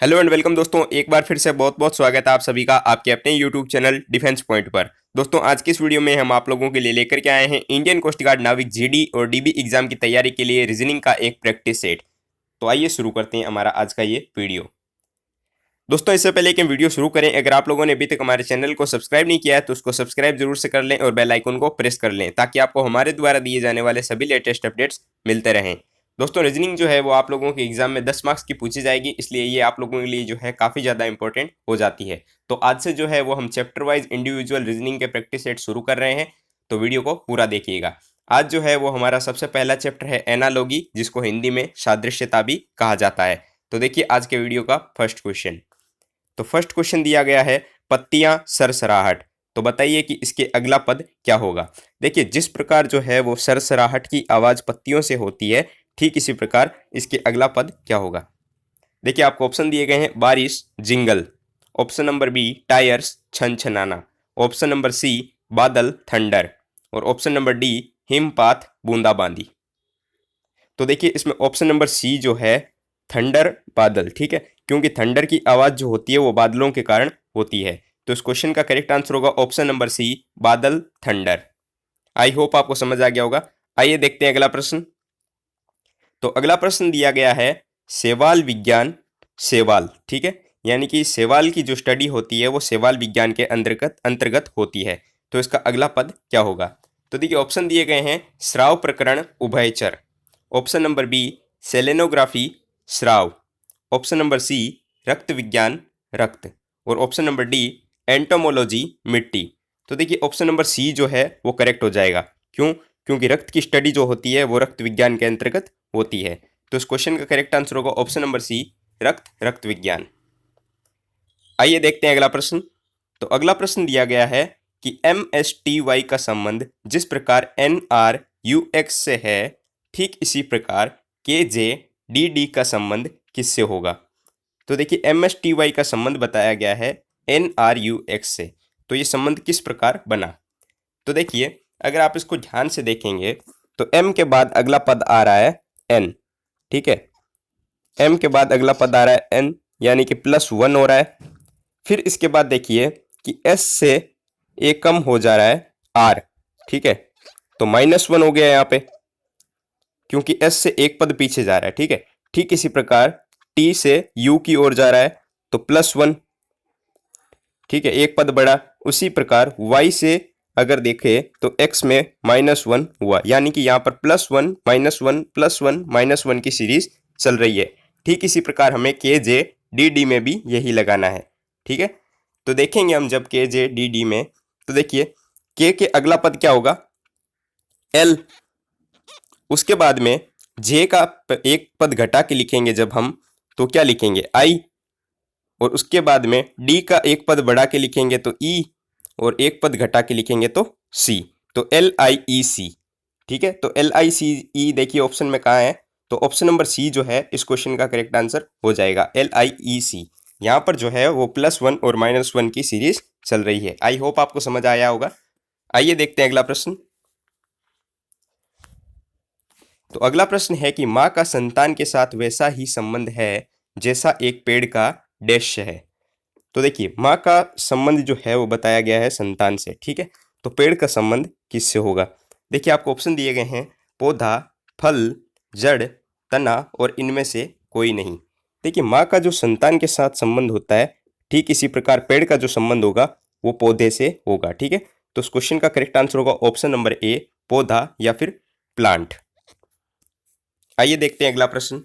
Hello and welcome दोस्तों, एक बार फिर से बहुत बहुत स्वागत है आप सभी का आपके अपने यूट्यूब चैनल डिफेंस पॉइंट पर। दोस्तों आज की इस वीडियो में हम आप लोगों के लिए लेकर के आए हैं इंडियन कोस्ट गार्ड नाविक जीडी और डीबी एग्जाम की तैयारी के लिए रीजनिंग का एक प्रैक्टिस सेट। तो आइए शुरू करते हैं हमारा आज का ये वीडियो। दोस्तों इससे पहले कि हम वीडियो शुरू करें, अगर आप लोगों ने अभी तक हमारे चैनल को सब्सक्राइब नहीं किया है तो उसको सब्सक्राइब जरूर से कर लें और बेल आइकन को प्रेस कर लें ताकि आपको हमारे द्वारा दिए जाने वाले सभी लेटेस्ट अपडेट्स मिलते रहें। दोस्तों रीजनिंग जो है वो आप लोगों के एग्जाम में 10 मार्क्स की पूछी जाएगी, इसलिए ये आप लोगों के लिए जो है काफ़ी ज़्यादा इंपॉर्टेंट हो जाती है। तो आज से जो है वो हम चैप्टर वाइज इंडिविजुअल रीजनिंग के प्रैक्टिस सेट शुरू कर रहे हैं, तो वीडियो को पूरा देखिएगा। आज जो है वो हमारा सबसे पहला चैप्टर है एनालॉजी, जिसको हिंदी में सादृश्यता भी कहा जाता है। तो देखिए आज के वीडियो का फर्स्ट क्वेश्चन। तो फर्स्ट क्वेश्चन दिया गया है पत्तियां सरसराहट। तो बताइए कि इसके अगला पद क्या होगा। देखिए जिस प्रकार जो है वो सरसराहट की आवाज पत्तियों से होती है, ठीक इसी प्रकार इसके अगला पद क्या होगा। देखिए आपको ऑप्शन दिए गए हैं बारिश jingle, option number B tyres छनछनाना, ऑप्शन नंबर सी बादल थंडर और ऑप्शन नंबर डी हिमपात बूंदाबांदी। तो देखिए इसमें ऑप्शन नंबर सी जो है थंडर बादल, ठीक है, क्योंकि थंडर की आवाज जो होती है वो बादलों के कारण होती है। तो इस क्वेश्चन का करेक्ट आंसर होगा ऑप्शन नंबर सी बादल थंडर। आई होप आपको समझ आ गया होगा। आइए देखते हैं अगला प्रश्न। तो अगला प्रश्न दिया गया है सेवाल विज्ञान सेवाल, ठीक है, यानी कि सेवाल की जो स्टडी होती है वो सेवाल विज्ञान के अंतर्गत अंतर्गत होती है। तो इसका अगला पद क्या होगा। तो देखिए ऑप्शन दिए गए हैं स्राव प्रकरण उभयचर, ऑप्शन नंबर बी सेलेनोग्राफी स्राव, ऑप्शन नंबर सी रक्त विज्ञान रक्त और ऑप्शन नंबर डी एंटोमोलॉजी मिट्टी। तो देखिए ऑप्शन नंबर सी जो है वो करेक्ट हो जाएगा। क्यों? क्योंकि रक्त की स्टडी जो होती है वो रक्त विज्ञान के अंतर्गत होती है। तो इस क्वेश्चन का करेक्ट आंसर होगा ऑप्शन नंबर सी रक्त विज्ञान। आइए देखते हैं अगला प्रश्न। तो अगला प्रश्न दिया गया है कि MSTY का संबंध जिस प्रकार NRUX से है, ठीक इसी प्रकार KJDD का संबंध किससे होगा। तो देखिए MSTY का संबंध बताया गया है NRUX से, तो ये संबंध किस प्रकार बना। तो देखिए अगर आप इसको ध्यान से देखेंगे तो M के बाद अगला पद आ रहा है N, ठीक है, M के बाद अगला पद आ रहा है N, यानी कि +1 हो रहा है। फिर इसके बाद देखिए कि S से A कम हो जा रहा है R, ठीक है, तो -1 हो गया यहाँ पे क्योंकि S से एक पद पीछे जा रहा है, ठीक है। ठीक इसी प्रकार T से U की ओर जा रहा है तो +1, ठीक है, एक पद बढ़ा। उसी प्रकार Y से अगर देखें तो X में -1 हुआ, यानी कि यहाँ पर +1 -1 +1 -1 की सीरीज चल रही है। ठीक इसी प्रकार हमें KJDD में भी यही लगाना है, ठीक है। तो देखेंगे हम जब KJDD में, तो देखिए K के अगला पद क्या होगा L, उसके बाद में J का एक पद घटा के लिखेंगे जब हम, तो क्या लिखेंगे I, और उसके बाद में D का एक पद बढ़ा के लिखेंगे तो E और एक पद घटा के लिखेंगे तो C, तो LIEC, ठीक है। तो LICE देखिए ऑप्शन में कहाँ है, तो ऑप्शन नंबर सी जो है इस क्वेश्चन का करेक्ट आंसर हो जाएगा LIEC। यहाँ पर जो है वो +1 और -1 की सीरीज चल रही है। आई होप आपको समझ आया होगा। आइए देखते हैं अगला प्रश्न। तो अगला प्रश्न है कि माँ का संतान के साथ वैसा ही संबंध है जैसा एक पेड़ का डैश है। तो देखिए माँ का संबंध जो है वो बताया गया है संतान से, ठीक है, तो पेड़ का संबंध किससे होगा। देखिए आपको ऑप्शन दिए गए हैं पौधा, फल, जड़, तना और इनमें से कोई नहीं। देखिए माँ का जो संतान के साथ संबंध होता है, ठीक इसी प्रकार पेड़ का जो संबंध होगा वो पौधे से होगा, ठीक है। तो इस क्वेश्चन का करेक्ट आंसर होगा ऑप्शन नंबर ए पौधा या फिर प्लांट। आइए देखते हैं अगला प्रश्न।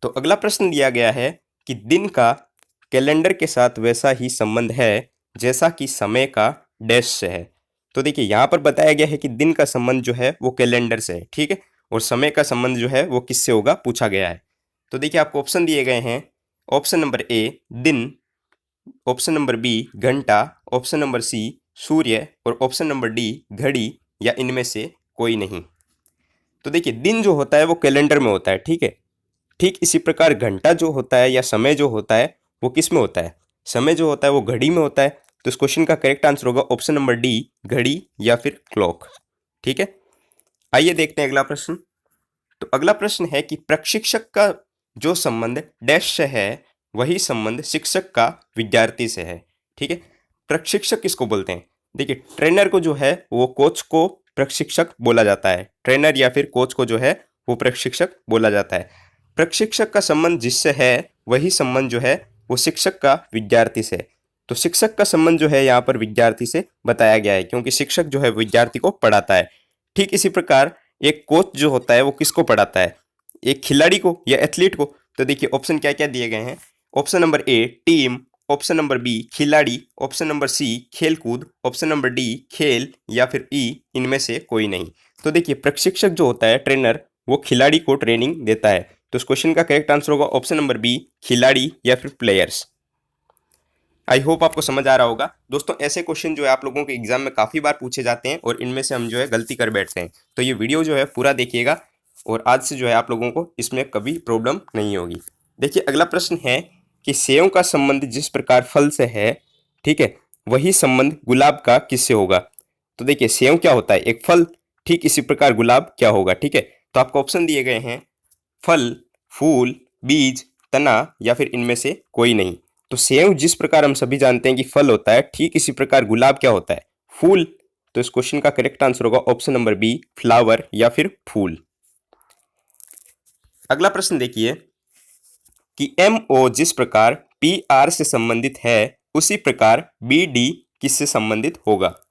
तो अगला प्रश्न दिया गया है कि दिन का कैलेंडर के साथ वैसा ही संबंध है जैसा कि समय का डैश से है। तो देखिए यहाँ पर बताया गया है कि दिन का संबंध जो है वो कैलेंडर से है, ठीक है, और समय का संबंध जो है वो किससे होगा पूछा गया है। तो देखिए आपको ऑप्शन दिए गए हैं ऑप्शन नंबर ए दिन, ऑप्शन नंबर बी घंटा, ऑप्शन नंबर सी सूर्य और ऑप्शन नंबर डी घड़ी या इनमें से कोई नहीं। तो देखिए दिन जो होता है वो कैलेंडर में होता है, ठीक है, ठीक इसी प्रकार घंटा जो होता है या समय जो होता है वो किस में होता है, समय जो होता है वो घड़ी में होता है। तो इस क्वेश्चन का करेक्ट आंसर होगा ऑप्शन नंबर डी घड़ी या फिर क्लॉक, ठीक है। आइए देखते हैं अगला प्रश्न। तो अगला प्रश्न है कि प्रशिक्षक का जो संबंध डैश से है वही संबंध शिक्षक का विद्यार्थी से है। ठीक है, प्रशिक्षक किसको बोलते हैं? देखिए, ट्रेनर को जो है वो कोच को प्रशिक्षक बोला जाता है। ट्रेनर या फिर कोच को जो है वो प्रशिक्षक बोला जाता है। प्रशिक्षक का संबंध जिससे है वही संबंध जो है वो शिक्षक का विद्यार्थी से है। तो शिक्षक का संबंध जो है यहाँ पर विद्यार्थी से बताया गया है, क्योंकि शिक्षक जो है विद्यार्थी को पढ़ाता है। ठीक इसी प्रकार एक कोच जो होता है वो किसको पढ़ाता है? एक खिलाड़ी को या एथलीट को। तो देखिए ऑप्शन क्या क्या दिए गए हैं। Option number A team, option number B खिलाड़ी, ऑप्शन नंबर सी खेलकूद, ऑप्शन नंबर डी खेल, या फिर ई इनमें से कोई नहीं। तो देखिए प्रशिक्षक जो होता है ट्रेनर, वो खिलाड़ी को ट्रेनिंग देता है। तो इस क्वेश्चन का करेक्ट आंसर होगा ऑप्शन नंबर बी खिलाड़ी या फिर प्लेयर्स। आई होप आपको समझ आ रहा होगा। दोस्तों ऐसे क्वेश्चन जो है आप लोगों के एग्जाम में काफ़ी बार पूछे जाते हैं और इनमें से हम जो है गलती कर बैठते हैं। तो ये वीडियो जो है पूरा देखिएगा और आज से जो है आप लोगों को इसमें कभी प्रॉब्लम नहीं होगी। देखिए अगला प्रश्न है कि सेव का संबंध जिस प्रकार फल से है, ठीक है, वही संबंध गुलाब का किससे होगा? तो देखिए सेव क्या होता है? एक फल। ठीक इसी प्रकार गुलाब क्या होगा? ठीक है, तो आपको ऑप्शन दिए गए हैं फल, फूल, बीज, तना या फिर इनमें से कोई नहीं। तो सेव जिस प्रकार हम सभी जानते हैं कि फल होता है, ठीक इसी प्रकार गुलाब क्या होता है? फूल। तो इस क्वेश्चन का करेक्ट आंसर होगा ऑप्शन नंबर बी फ्लावर या फिर फूल। अगला प्रश्न देखिए कि MO जिस प्रकार PR से संबंधित है उसी प्रकार BD किससे संबंधित होगा?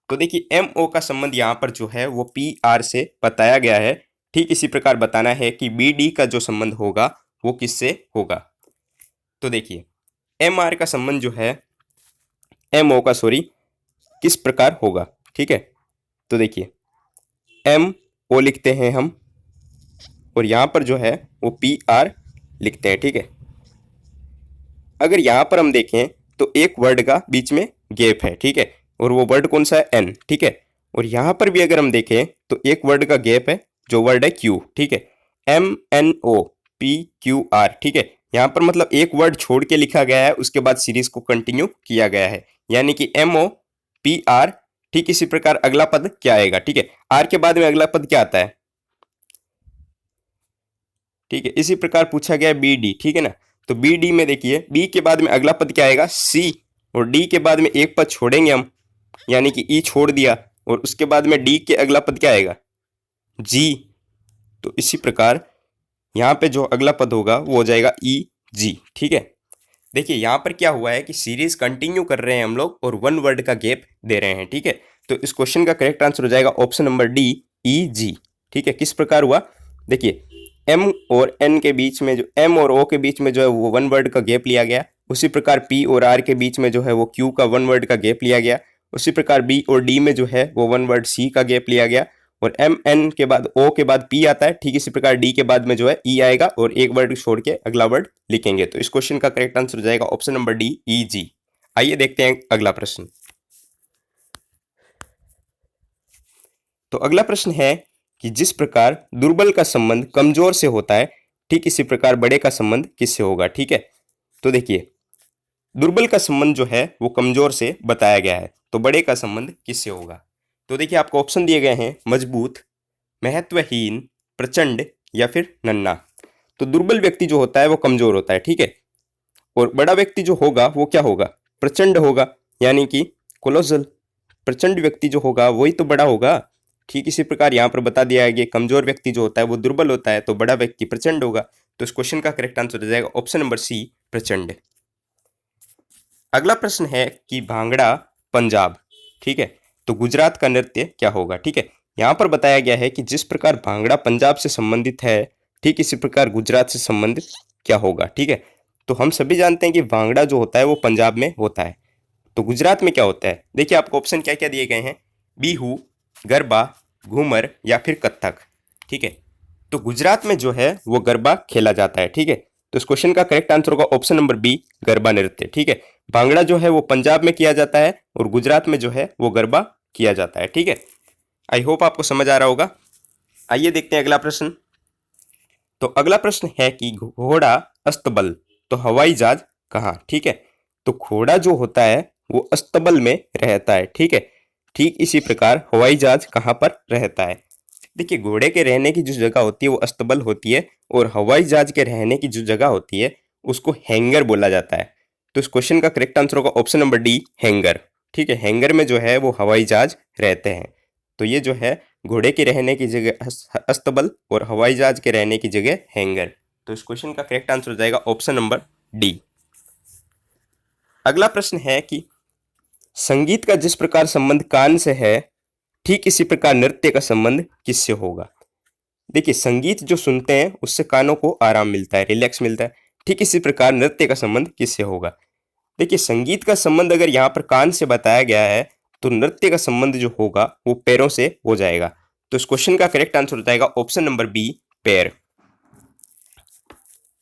तो देखिए MO का संबंध यहाँ पर जो है वो PR से बताया गया है। ठीक इसी प्रकार बताना है कि BD का जो संबंध होगा वो किससे होगा। तो देखिए MR का संबंध जो है MO का किस प्रकार होगा? ठीक है, तो देखिए MO लिखते हैं हम और यहाँ पर जो है वो PR लिखते हैं। ठीक है, अगर यहाँ पर हम देखें तो एक वर्ड का बीच में गैप है। ठीक है, और वो वर्ड कौन सा है? N। ठीक है, और यहाँ पर भी अगर हम देखें तो एक वर्ड का गैप है जो वर्ड है Q। ठीक है, MNOPQR। ठीक है, यहाँ पर मतलब एक वर्ड छोड़ के लिखा गया है, उसके बाद सीरीज को कंटिन्यू किया गया है, यानी कि MOPR। ठीक इसी प्रकार अगला पद क्या आएगा? ठीक है, R के बाद में अगला पद क्या आता है? ठीक है, इसी प्रकार पूछा गया BD। ठीक है ना, तो BD में देखिए B के बाद में अगला पद क्या आएगा? C। और D के बाद में एक पद छोड़ेंगे हम, यानी कि E छोड़ दिया, और उसके बाद में D के अगला पद क्या आएगा? G। तो इसी प्रकार यहाँ पे जो अगला पद होगा वो हो जाएगा EG। ठीक है, देखिए यहाँ पर क्या हुआ है कि सीरीज कंटिन्यू कर रहे हैं हम लोग और वन वर्ड का गैप दे रहे हैं। ठीक है, तो इस क्वेश्चन का करेक्ट आंसर हो जाएगा ऑप्शन नंबर डी EG। ठीक है, किस प्रकार हुआ? देखिए M और N के बीच में, जो M और O के बीच में जो है वो वन वर्ड का गैप लिया गया, उसी प्रकार P और R के बीच में जो है वो Q का वन वर्ड का गैप लिया गया, उसी प्रकार B और D में जो है वो वन वर्ड C का गैप लिया गया, और MN के बाद O के बाद P आता है। ठीक इसी प्रकार D के बाद में जो है E आएगा और एक वर्ड छोड़ के अगला वर्ड लिखेंगे। तो इस क्वेश्चन का करेक्ट आंसर हो जाएगा ऑप्शन नंबर डी EG। आइए देखते हैं अगला प्रश्न। तो अगला प्रश्न है कि जिस प्रकार दुर्बल का संबंध कमजोर से होता है, ठीक इसी प्रकार बड़े का संबंध किससे होगा? ठीक है, तो देखिए दुर्बल का संबंध जो है वो कमजोर से बताया गया है, तो बड़े का संबंध किससे होगा? तो देखिए आपको ऑप्शन दिए गए हैं मजबूत, महत्वहीन, प्रचंड या फिर नन्हा। तो दुर्बल व्यक्ति जो होता है वो कमजोर होता है। ठीक है, और बड़ा व्यक्ति जो होगा वो क्या होगा? प्रचंड होगा, यानी कि कोलोसल। प्रचंड व्यक्ति जो होगा वही तो बड़ा होगा। ठीक इसी प्रकार यहाँ पर बता दिया है कि कमजोर व्यक्ति जो होता है वो दुर्बल होता है, तो बड़ा व्यक्ति प्रचंड होगा। तो इस क्वेश्चन का करेक्ट आंसर हो जाएगा ऑप्शन नंबर सी प्रचंड। अगला प्रश्न है कि भांगड़ा पंजाब, ठीक है, तो गुजरात का नृत्य क्या होगा? ठीक है, यहाँ पर बताया गया है कि जिस प्रकार भांगड़ा पंजाब से संबंधित है, ठीक इसी प्रकार गुजरात से संबंधित क्या होगा? ठीक है, तो हम सभी जानते हैं कि भांगड़ा जो होता है वो पंजाब में होता है, तो गुजरात में क्या होता है? देखिए आपको ऑप्शन क्या क्या दिए गए हैं, बिहू, गरबा, घूमर या फिर कथक। ठीक है, तो गुजरात में जो है वो गरबा खेला जाता है। ठीक है, तो इस क्वेश्चन का करेक्ट आंसर होगा ऑप्शन नंबर बी गरबा नृत्य। ठीक है, भांगड़ा जो है वो पंजाब में किया जाता है और गुजरात में जो है वो गरबा किया जाता है। ठीक है, आई होप आपको समझ आ रहा होगा। आइए देखते हैं अगला प्रश्न। तो अगला प्रश्न है कि घोड़ा अस्तबल, तो हवाई जहाज कहाँ? ठीक है, तो घोड़ा जो होता है वो अस्तबल में रहता है। ठीक है, ठीक इसी प्रकार हवाई जहाज कहाँ पर रहता है? देखिए, घोड़े के रहने की जो जगह होती है वो अस्तबल होती है, और हवाई जहाज के रहने की जो जगह होती है उसको हैंगर बोला जाता है। तो इस क्वेश्चन का करेक्ट आंसर होगा ऑप्शन नंबर डी, हैंगर। ठीक है, हैंगर में जो है वो हवाई जहाज रहते हैं। तो ये जो है घोड़े के रहने की जगह अस्तबल और हवाई जहाज के रहने की जगह हैंगर। तो इस क्वेश्चन का करेक्ट आंसर हो जाएगा ऑप्शन नंबर डी। अगला प्रश्न है कि संगीत का जिस प्रकार संबंध कान से है, ठीक इसी प्रकार नृत्य का संबंध किससे होगा। देखिए, संगीत जो सुनते हैं उससे कानों को आराम मिलता है, रिलैक्स मिलता है। ठीक इसी प्रकार नृत्य का संबंध किससे होगा। देखिए, संगीत का संबंध अगर यहाँ पर कान से बताया गया है तो नृत्य का संबंध जो होगा वो पैरों से हो जाएगा। तो इस क्वेश्चन का करेक्ट आंसर हो जाएगा ऑप्शन नंबर बी, पैर।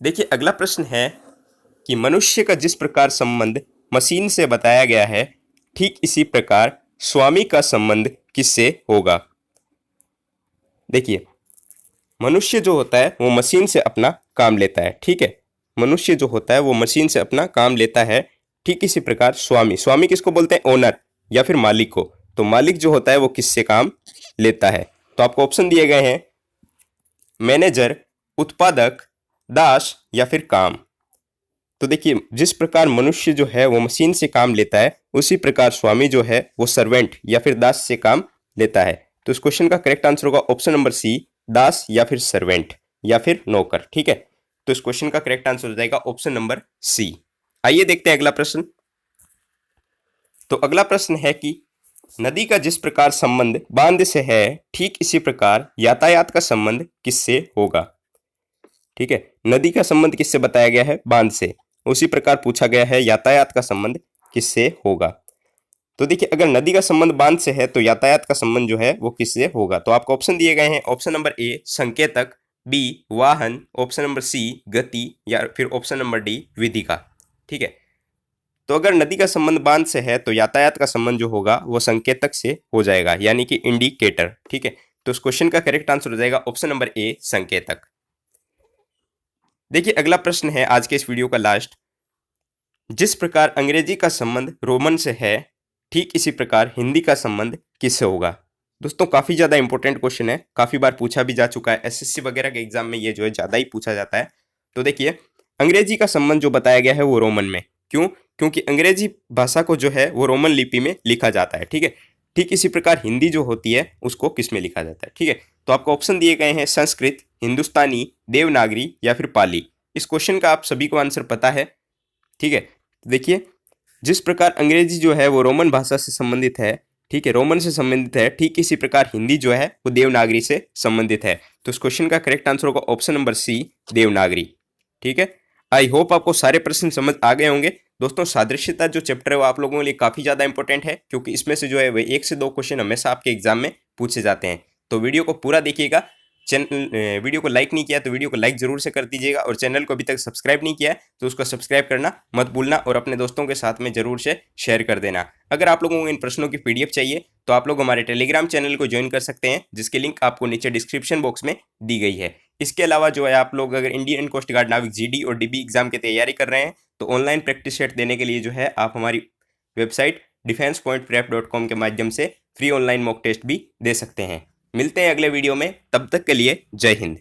देखिए, अगला प्रश्न है कि मनुष्य का जिस प्रकार संबंध मशीन से बताया गया है, ठीक इसी प्रकार स्वामी का संबंध किससे होगा। देखिए, मनुष्य जो होता है वो मशीन से अपना काम लेता है। ठीक है, मनुष्य जो होता है वो मशीन से अपना काम लेता है। ठीक इसी प्रकार स्वामी, स्वामी किसको बोलते हैं, ओनर या फिर मालिक को। तो मालिक जो होता है वो किससे काम लेता है। तो आपको ऑप्शन दिए गए हैं, मैनेजर, उत्पादक, दास या फिर काम। तो देखिए, जिस प्रकार मनुष्य जो है वो मशीन से काम लेता है, उसी प्रकार स्वामी जो है वो सर्वेंट या फिर दास से काम लेता है। तो इस क्वेश्चन का करेक्ट आंसर होगा ऑप्शन नंबर सी, दास या फिर सर्वेंट या फिर नौकर। ठीक है, तो इस क्वेश्चन का करेक्ट आंसर हो जाएगा ऑप्शन नंबर सी। आइए देखते हैं अगला प्रश्न। तो अगला प्रश्न है कि नदी का जिस प्रकार संबंध बांध से है, ठीक इसी प्रकार यातायात का संबंध किससे होगा। ठीक है, नदी का संबंध किससे बताया गया है, बांध से। उसी प्रकार पूछा गया है यातायात का संबंध किससे होगा। तो देखिए, अगर नदी का संबंध बांध से है तो यातायात का संबंध जो है वो किससे होगा। तो आपको ऑप्शन दिए गए हैं, ऑप्शन नंबर ए संकेतक, बी वाहन, ऑप्शन नंबर सी गति या फिर ऑप्शन नंबर डी विधिका। ठीक है, तो अगर नदी का संबंध बांध से है तो यातायात का संबंध जो होगा वो संकेतक से हो जाएगा, यानी कि इंडिकेटर। ठीक है, तो इस क्वेश्चन का करेक्ट आंसर हो जाएगा ऑप्शन नंबर ए, संकेतक। देखिए, अगला प्रश्न है आज के इस वीडियो का लास्ट। जिस प्रकार अंग्रेजी का संबंध रोमन से है, ठीक इसी प्रकार हिंदी का संबंध किससे होगा। दोस्तों, काफ़ी ज़्यादा इंपॉर्टेंट क्वेश्चन है, काफ़ी बार पूछा भी जा चुका है, एसएससी वगैरह के एग्जाम में ये जो है ज़्यादा ही पूछा जाता है। तो देखिए, अंग्रेजी का संबंध जो बताया गया है वो रोमन में। क्यों? क्योंकि अंग्रेजी भाषा को जो है वो रोमन लिपि में लिखा जाता है। ठीक है, ठीक इसी प्रकार हिंदी जो होती है उसको किस में लिखा जाता है। ठीक है, तो आपको ऑप्शन दिए गए हैं, संस्कृत, हिंदुस्तानी, देवनागरी या फिर पाली। इस क्वेश्चन का आप सभी को आंसर पता है। ठीक है, देखिए, जिस प्रकार अंग्रेजी जो है वो रोमन भाषा से संबंधित है, ठीक है, रोमन से संबंधित है, ठीक इसी प्रकार हिंदी जो है वो देवनागरी से संबंधित है। तो इस क्वेश्चन का करेक्ट आंसर होगा ऑप्शन नंबर सी, देवनागरी। ठीक है, आई होप आपको सारे प्रश्न समझ आ गए होंगे। दोस्तों, सादृश्यता जो चैप्टर है वो आप लोगों के लिए काफ़ी ज़्यादा इंपॉर्टेंट है, क्योंकि इसमें से जो है वो 1 से 2 क्वेश्चन हमेशा आपके एग्जाम में पूछे जाते हैं। तो वीडियो को पूरा देखिएगा। वीडियो को लाइक नहीं किया तो वीडियो को लाइक जरूर से कर दीजिएगा, और चैनल को अभी तक सब्सक्राइब नहीं किया है तो उसको सब्सक्राइब करना मत भूलना, और अपने दोस्तों के साथ में जरूर से शेयर कर देना। अगर आप लोगों को इन प्रश्नों की पीडीएफ चाहिए तो आप लोग हमारे टेलीग्राम चैनल को ज्वाइन कर सकते हैं, जिसकी लिंक आपको नीचे डिस्क्रिप्शन बॉक्स में दी गई है। इसके अलावा जो है आप लोग अगर इंडियन कोस्ट गार्ड नाविक जीडी और डीबी एग्जाम की तैयारी कर रहे हैं तो ऑनलाइन प्रैक्टिस सेट देने के लिए जो है आप हमारी वेबसाइट defensepointprep.com के माध्यम से फ्री ऑनलाइन मॉक टेस्ट भी दे सकते हैं। मिलते हैं अगले वीडियो में, तब तक के लिए जय हिंद।